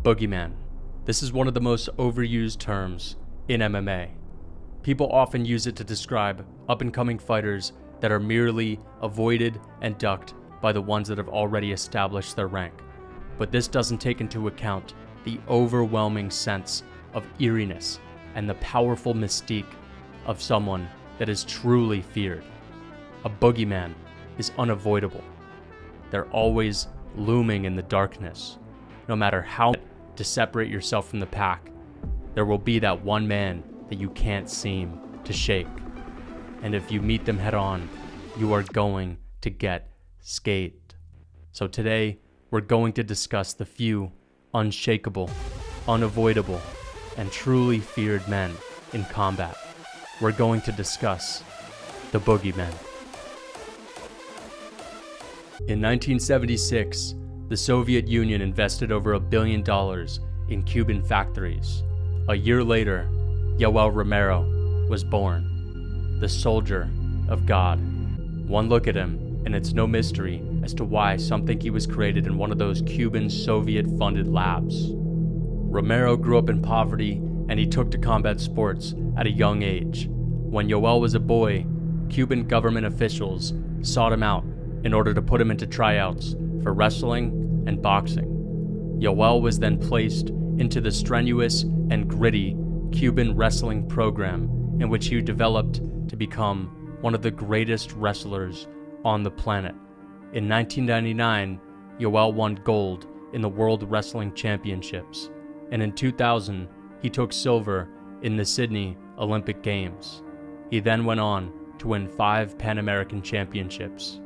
Boogeyman. This is one of the most overused terms in MMA. People often use it to describe up-and-coming fighters that are merely avoided and ducked by the ones that have already established their rank. But this doesn't take into account the overwhelming sense of eeriness and the powerful mystique of someone that is truly feared. A boogeyman is unavoidable. They're always looming in the darkness. No matter how to separate yourself from the pack, there will be that one man that you can't seem to shake. And if you meet them head on, you are going to get scathed. So today, we're going to discuss the few unshakable, unavoidable, and truly feared men in combat. We're going to discuss the Boogeymen. In 1976, the Soviet Union invested over $1 billion in Cuban factories. A year later, Yoel Romero was born, the soldier of God. One look at him, and it's no mystery as to why some think he was created in one of those Cuban Soviet-funded labs. Romero grew up in poverty, and he took to combat sports at a young age. When Yoel was a boy, Cuban government officials sought him out in order to put him into tryouts for wrestling and boxing. Yoel was then placed into the strenuous and gritty Cuban wrestling program in which he developed to become one of the greatest wrestlers on the planet. In 1999, Yoel won gold in the World Wrestling Championships, and in 2000, he took silver in the Sydney Olympic Games. He then went on to win 5 Pan American Championships.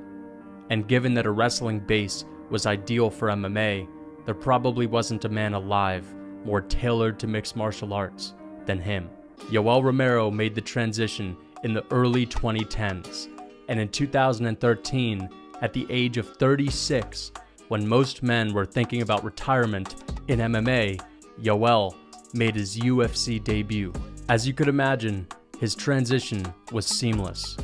And given that a wrestling base was ideal for MMA, there probably wasn't a man alive more tailored to mixed martial arts than him. Yoel Romero made the transition in the early 2010s, and in 2013, at the age of 36, when most men were thinking about retirement in MMA, Yoel made his UFC debut. As you could imagine, his transition was seamless.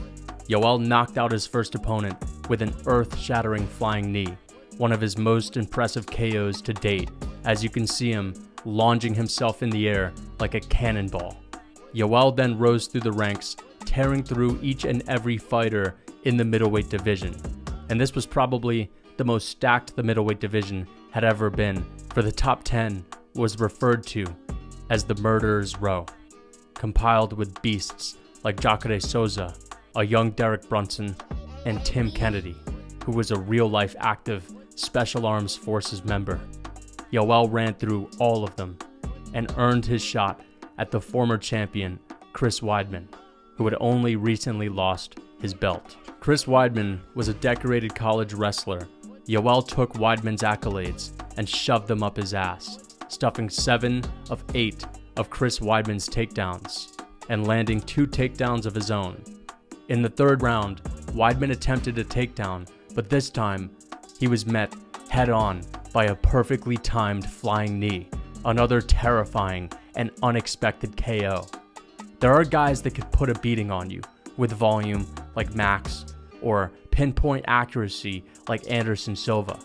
Yoel knocked out his first opponent with an earth-shattering flying knee, one of his most impressive KOs to date, as you can see him launching himself in the air like a cannonball. Yoel then rose through the ranks, tearing through each and every fighter in the middleweight division. And this was probably the most stacked the middleweight division had ever been, for the top 10 was referred to as the Murderer's Row, compiled with beasts like Jacare Souza, a young Derek Brunson, and Tim Kennedy, who was a real-life active Special Arms Forces member. Yoel ran through all of them and earned his shot at the former champion Chris Weidman, who had only recently lost his belt. Chris Weidman was a decorated college wrestler. Yoel took Weidman's accolades and shoved them up his ass, stuffing 7 of 8 of Chris Weidman's takedowns and landing 2 takedowns of his own. In the third round, Weidman attempted a takedown, but this time he was met head-on by a perfectly timed flying knee, another terrifying and unexpected KO. There are guys that could put a beating on you with volume like Max or pinpoint accuracy like Anderson Silva,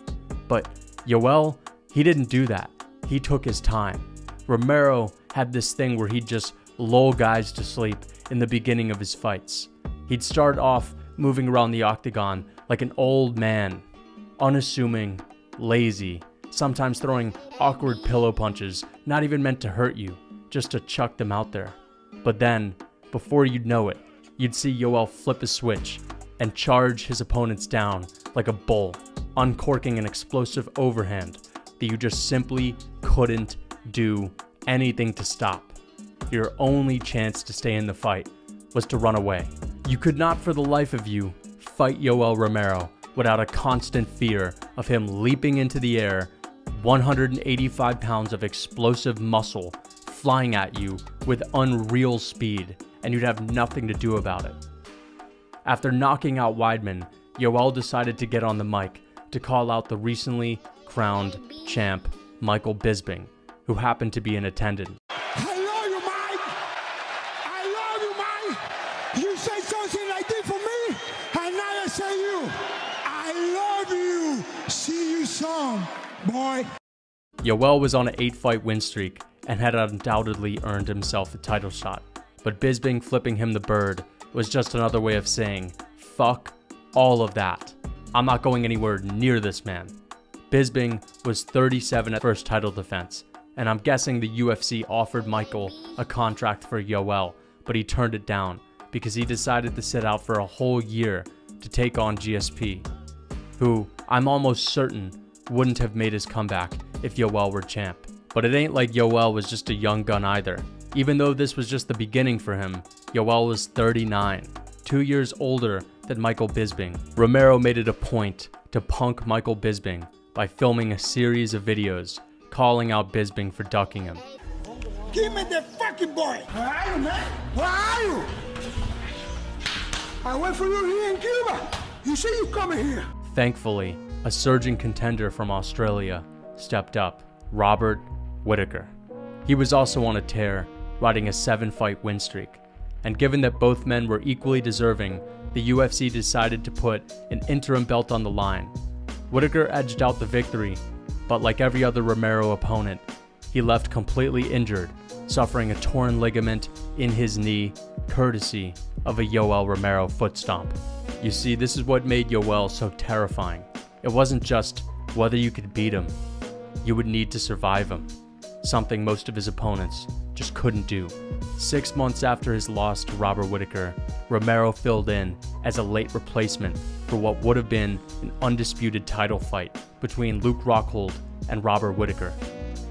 but Yoel, he didn't do that. He took his time. Romero had this thing where he'd just lull guys to sleep in the beginning of his fights. He'd start off moving around the octagon like an old man, unassuming, lazy, sometimes throwing awkward pillow punches, not even meant to hurt you, just to chuck them out there. But then, before you'd know it, you'd see Yoel flip a switch and charge his opponents down like a bull, uncorking an explosive overhand that you just simply couldn't do anything to stop. Your only chance to stay in the fight was to run away. You could not for the life of you fight Yoel Romero without a constant fear of him leaping into the air, 185 pounds of explosive muscle flying at you with unreal speed, and you'd have nothing to do about it. After knocking out Weidman, Yoel decided to get on the mic to call out the recently crowned champ Michael Bisping, who happened to be in attendance. I love you, Mike. I love you, Mike. You say something like this for me, and now I say you. I love you. See you soon, boy. Yoel was on an 8-fight win streak and had undoubtedly earned himself a title shot, but Bisping flipping him the bird was just another way of saying, fuck all of that. I'm not going anywhere near this man. Bisping was 37 at first title defense, and I'm guessing the UFC offered Michael a contract for Yoel, but he turned it down because he decided to sit out for a whole year to take on GSP, who I'm almost certain wouldn't have made his comeback if Yoel were champ. But it ain't like Yoel was just a young gun either. Even though this was just the beginning for him, Yoel was 39, 2 years older than Michael Bisping. Romero made it a point to punk Michael Bisping by filming a series of videos calling out Bisping for ducking him. Give me the fucking boy! Where are you, man? Where are you? I wait for you here in Cuba. You say you coming here. Thankfully, a surging contender from Australia stepped up, Robert Whittaker. He was also on a tear, riding a 7-fight win streak. And given that both men were equally deserving, the UFC decided to put an interim belt on the line. Whittaker edged out the victory, but like every other Romero opponent, he left completely injured, suffering a torn ligament in his knee, courtesy of a Yoel Romero foot stomp. You see, this is what made Yoel so terrifying. It wasn't just whether you could beat him, you would need to survive him, something most of his opponents just couldn't do. 6 months after his loss to Robert Whittaker, Romero filled in as a late replacement for what would have been an undisputed title fight between Luke Rockhold and Robert Whittaker.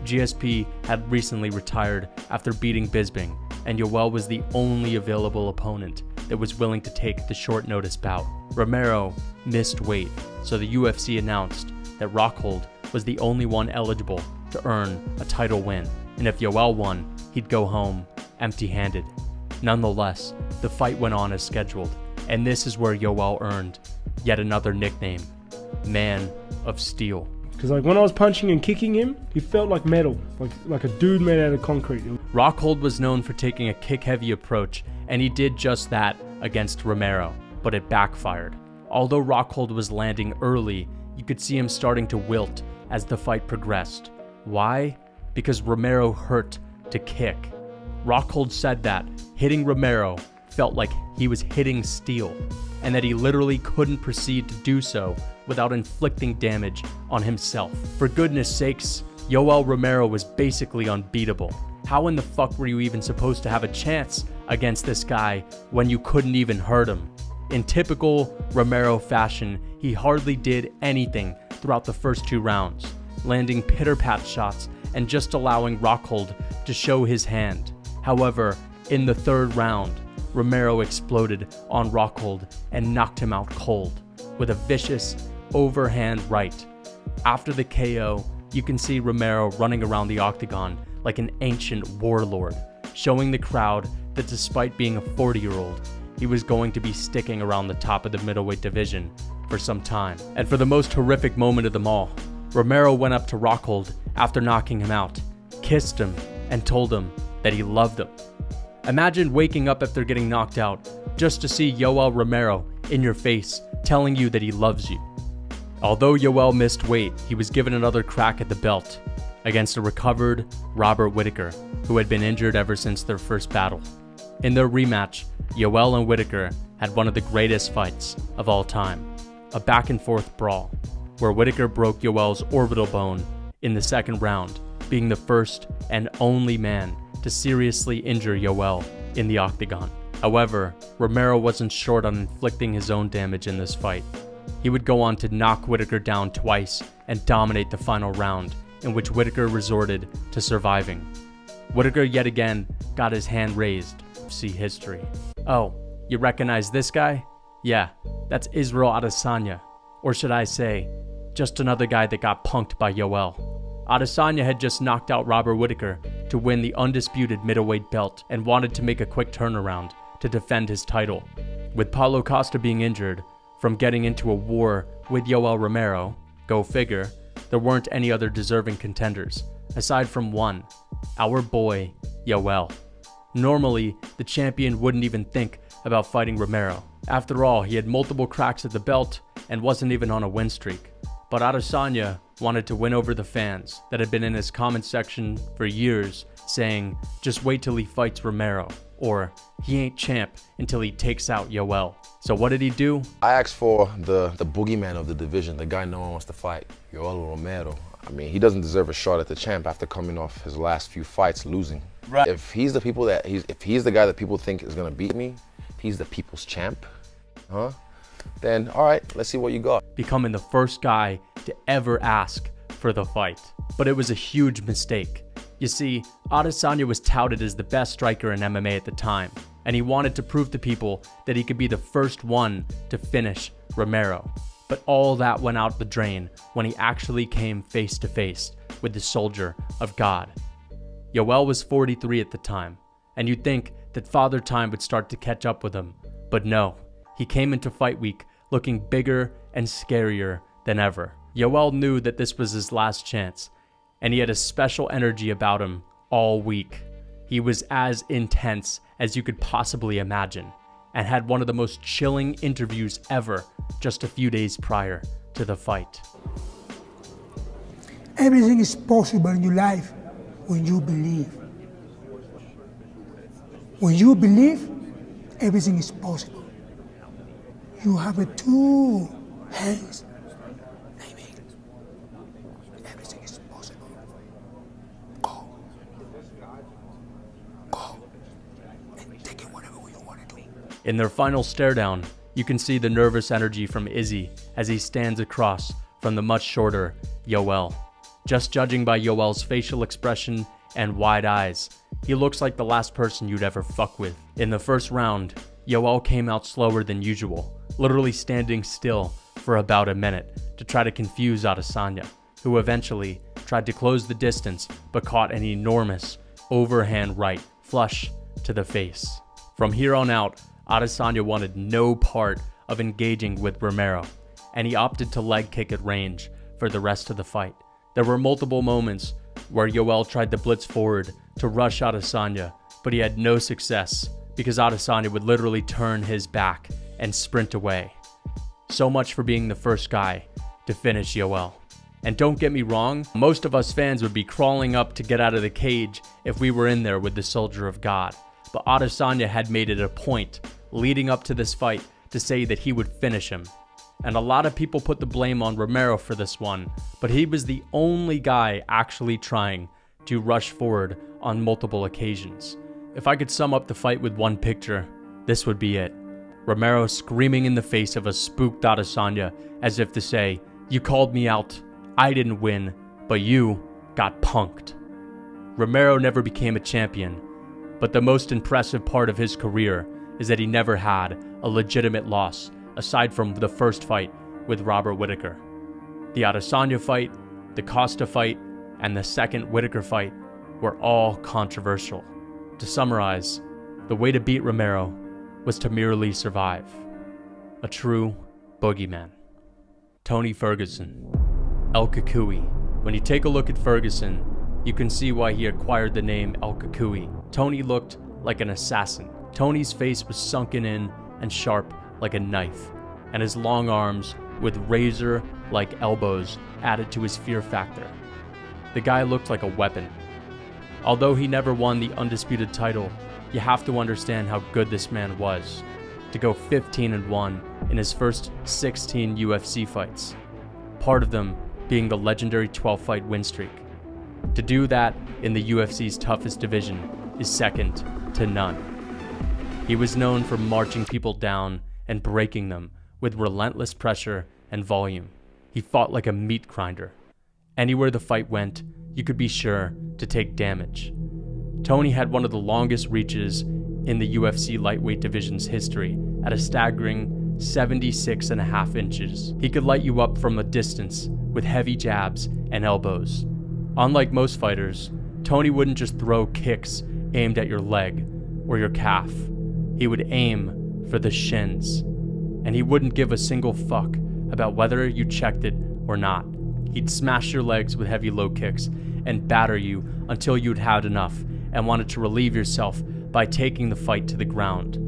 GSP had recently retired after beating Bisping, and Yoel was the only available opponent that was willing to take the short notice bout. Romero missed weight, so the UFC announced that Rockhold was the only one eligible to earn a title win, and if Yoel won, he'd go home empty-handed. Nonetheless, the fight went on as scheduled, and this is where Yoel earned yet another nickname, Man of Steel. Because like when I was punching and kicking him, he felt like metal, like a dude made out of concrete. Rockhold was known for taking a kick-heavy approach, and he did just that against Romero, but it backfired. Although Rockhold was landing early, you could see him starting to wilt as the fight progressed. Why? Because Romero hurt to kick. Rockhold said that hitting Romero felt like he was hitting steel, and that he literally couldn't proceed to do so without inflicting damage on himself. For goodness sakes, Yoel Romero was basically unbeatable. How in the fuck were you even supposed to have a chance against this guy when you couldn't even hurt him? In typical Romero fashion, he hardly did anything throughout the first 2 rounds, landing pitter-pat shots and just allowing Rockhold to show his hand. However, in the 3rd round, Romero exploded on Rockhold and knocked him out cold with a vicious overhand right. After the KO, you can see Romero running around the octagon like an ancient warlord, showing the crowd that despite being a 40-year-old, he was going to be sticking around the top of the middleweight division for some time. And for the most horrific moment of them all, Romero went up to Rockhold after knocking him out, kissed him, and told him that he loved him. Imagine waking up after getting knocked out just to see Yoel Romero in your face telling you that he loves you. Although Yoel missed weight, he was given another crack at the belt against a recovered Robert Whittaker, who had been injured ever since their first battle. In their rematch, Yoel and Whittaker had one of the greatest fights of all time, a back-and-forth brawl, where Whittaker broke Yoel's orbital bone in the 2nd round, being the first and only man to seriously injure Yoel in the octagon. However, Romero wasn't short on inflicting his own damage in this fight. He would go on to knock Whittaker down twice and dominate the final round, in which Whittaker resorted to surviving. Whittaker yet again got his hand raised. See history. Oh, you recognize this guy? Yeah, that's Israel Adesanya. Or should I say, just another guy that got punked by Yoel. Adesanya had just knocked out Robert Whittaker to win the undisputed middleweight belt and wanted to make a quick turnaround to defend his title. With Paulo Costa being injured from getting into a war with Yoel Romero, go figure, there weren't any other deserving contenders, aside from one, our boy, Yoel. Normally, the champion wouldn't even think about fighting Romero. After all, he had multiple cracks at the belt and wasn't even on a win streak. But Adesanya wanted to win over the fans that had been in his comment section for years saying, just wait till he fights Romero, or he ain't champ until he takes out Yoel. So what did he do? I asked for the boogeyman of the division, the guy no one wants to fight, Yoel Romero. I mean, he doesn't deserve a shot at the champ after coming off his last few fights losing. Right. If he's the guy that people think is gonna beat me, if he's the people's champ, then all right, let's see what you got. Becoming the first guy to ever ask for the fight. But it was a huge mistake. You see, Adesanya was touted as the best striker in MMA at the time, and he wanted to prove to people that he could be the first one to finish Romero. But all that went out the drain when he actually came face to face with the soldier of God. Yoel was 43 at the time, and you'd think that Father Time would start to catch up with him, but no. He came into fight week looking bigger and scarier than ever. Yoel knew that this was his last chance, and he had a special energy about him all week. He was as intense as you could possibly imagine, and had one of the most chilling interviews ever just a few days prior to the fight. Everything is possible in your life when you believe. When you believe, everything is possible. You have two hands. Maybe everything is possible. Go. Go. And take it whatever you want to do. In their final stare down, you can see the nervous energy from Izzy as he stands across from the much shorter Yoel. Just judging by Yoel's facial expression and wide eyes, he looks like the last person you'd ever fuck with. In the first round, Yoel came out slower than usual, literally standing still for about a minute to try to confuse Adesanya, who eventually tried to close the distance but caught an enormous overhand right flush to the face. From here on out, Adesanya wanted no part of engaging with Romero, and he opted to leg kick at range for the rest of the fight. There were multiple moments where Yoel tried to blitz forward to rush Adesanya, but he had no success because Adesanya would literally turn his back and sprint away. So much for being the first guy to finish Yoel. And don't get me wrong, most of us fans would be crawling up to get out of the cage if we were in there with the soldier of God. But Adesanya had made it a point leading up to this fight to say that he would finish him. And a lot of people put the blame on Romero for this one, but he was the only guy actually trying to rush forward on multiple occasions. If I could sum up the fight with one picture, this would be it. Romero screaming in the face of a spooked Adesanya as if to say, "You called me out, I didn't win, but you got punked." Romero never became a champion, but the most impressive part of his career is that he never had a legitimate loss aside from the first fight with Robert Whittaker. The Adesanya fight, the Costa fight, and the second Whittaker fight were all controversial. To summarize, the way to beat Romero was to merely survive. A true boogeyman. Tony Ferguson. El Cucuy. When you take a look at Ferguson, you can see why he acquired the name El Cucuy. Tony looked like an assassin. Tony's face was sunken in and sharp like a knife, and his long arms with razor-like elbows added to his fear factor. The guy looked like a weapon. Although he never won the undisputed title, you have to understand how good this man was. To go 15-1 in his first 16 UFC fights, part of them being the legendary 12-fight win streak. To do that in the UFC's toughest division is second to none. He was known for marching people down and breaking them with relentless pressure and volume. He fought like a meat grinder. Anywhere the fight went, you could be sure to take damage. Tony had one of the longest reaches in the UFC lightweight division's history at a staggering 76.5 inches. He could light you up from a distance with heavy jabs and elbows. Unlike most fighters, Tony wouldn't just throw kicks aimed at your leg or your calf. He would aim for the shins, and he wouldn't give a single fuck about whether you checked it or not. He'd smash your legs with heavy low kicks and batter you until you'd had enough and wanted to relieve yourself by taking the fight to the ground.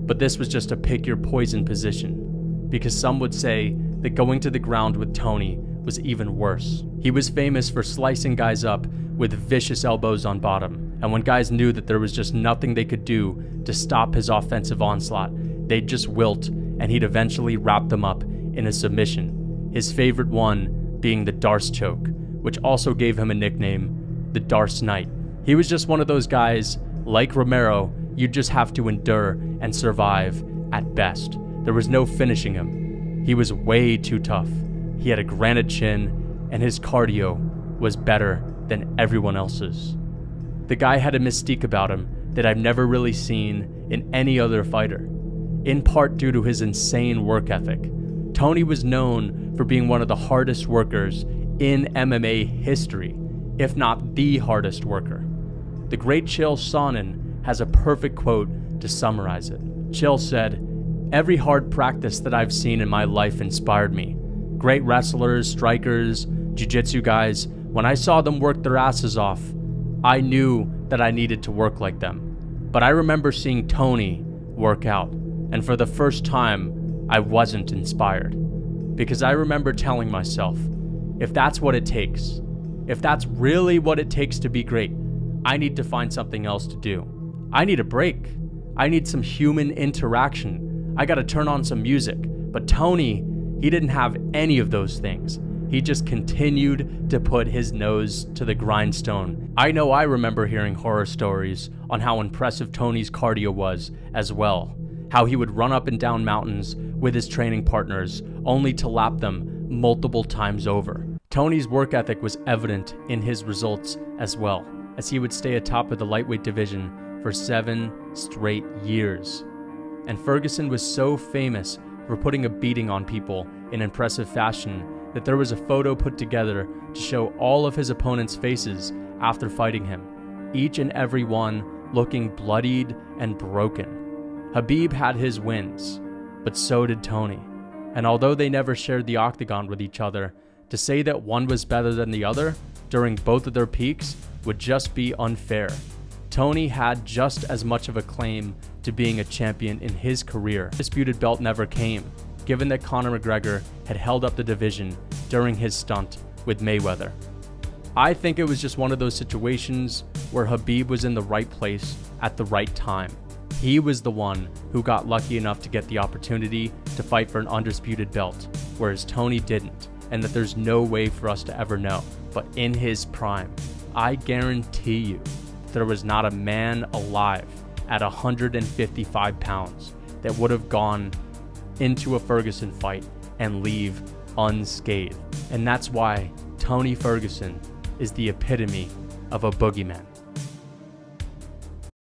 But this was just a pick your poison position, because some would say that going to the ground with Tony was even worse. He was famous for slicing guys up with vicious elbows on bottom, and when guys knew that there was just nothing they could do to stop his offensive onslaught, they'd just wilt, and he'd eventually wrap them up in a submission, his favorite one being the Darce choke, which also gave him a nickname, the Darce Knight. He was just one of those guys, like Romero, you'd just have to endure and survive at best. There was no finishing him. He was way too tough. He had a granite chin, and his cardio was better than everyone else's. The guy had a mystique about him that I've never really seen in any other fighter, in part due to his insane work ethic. Tony was known for being one of the hardest workers in MMA history, if not the hardest worker. The great Chael Sonnen has a perfect quote to summarize it. Chael said, "Every hard practice that I've seen in my life inspired me. Great wrestlers, strikers, jiu-jitsu guys, when I saw them work their asses off, I knew that I needed to work like them. But I remember seeing Tony work out, and for the first time, I wasn't inspired. Because I remember telling myself, if that's what it takes, if that's really what it takes to be great, I need to find something else to do. I need a break. I need some human interaction. I gotta turn on some music." But Tony, he didn't have any of those things. He just continued to put his nose to the grindstone. I know I remember hearing horror stories on how impressive Tony's cardio was as well. How he would run up and down mountains with his training partners only to lap them multiple times over. Tony's work ethic was evident in his results as well, as he would stay atop of the lightweight division for 7 straight years. And Ferguson was so famous for putting a beating on people in impressive fashion that there was a photo put together to show all of his opponents' faces after fighting him, each and every one looking bloodied and broken. Khabib had his wins, but so did Tony. And although they never shared the octagon with each other, to say that one was better than the other during both of their peaks would just be unfair. Tony had just as much of a claim to being a champion in his career. The disputed belt never came, given that Conor McGregor had held up the division during his stunt with Mayweather. I think it was just one of those situations where Khabib was in the right place at the right time. He was the one who got lucky enough to get the opportunity to fight for an undisputed belt, whereas Tony didn't, and that there's no way for us to ever know. But in his prime, I guarantee you, there was not a man alive at 155 pounds that would have gone into a Ferguson fight and leave unscathed. And that's why Tony Ferguson is the epitome of a boogeyman.